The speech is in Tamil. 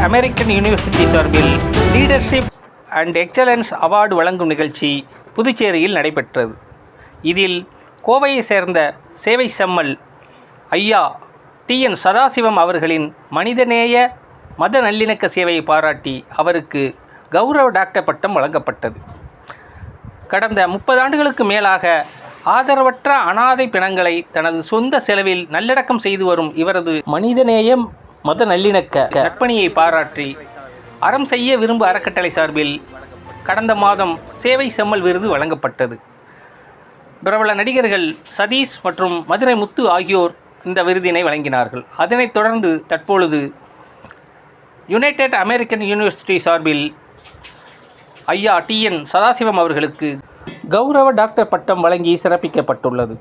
அமெரிக்கன் யூனிவர்சிட்டி சார்பில் லீடர்ஷிப் அண்ட் எக்ஸலன்ஸ் அவார்டு வழங்கும் நிகழ்ச்சி புதுச்சேரியில் நடைபெற்றது. இதில் கோவையை சேர்ந்த சேவை செம்மல் ஐயா TN சதாசிவம் அவர்களின் மனிதநேய மத நல்லிணக்க சேவையை பாராட்டி அவருக்கு கௌரவ டாக்டர் பட்டம் வழங்கப்பட்டது. கடந்த 30 ஆண்டுகளுக்கு மேலாக ஆதரவற்ற அனாதை பிணங்களை தனது சொந்த செலவில் நல்லடக்கம் செய்து வரும் இவரது மனிதநேயம் மத நல்லிணக்க நற்பணியை பாராட்டி அறம் செய்ய விரும்பு அறக்கட்டளை சார்பில் கடந்த மாதம் சேவை செம்மல் விருது வழங்கப்பட்டது. பிரபல நடிகர்கள் சதீஷ் மற்றும் மதுரை முத்து ஆகியோர் இந்த விருதினை வழங்கினார்கள். அதனைத் தொடர்ந்து தற்பொழுது யுனைடெட் அமெரிக்கன் யூனிவர்சிட்டி சார்பில் ஐயா TN சதாசிவம் அவர்களுக்கு கௌரவ டாக்டர் பட்டம் வழங்கி சிறப்பிக்கப்பட்டுள்ளது.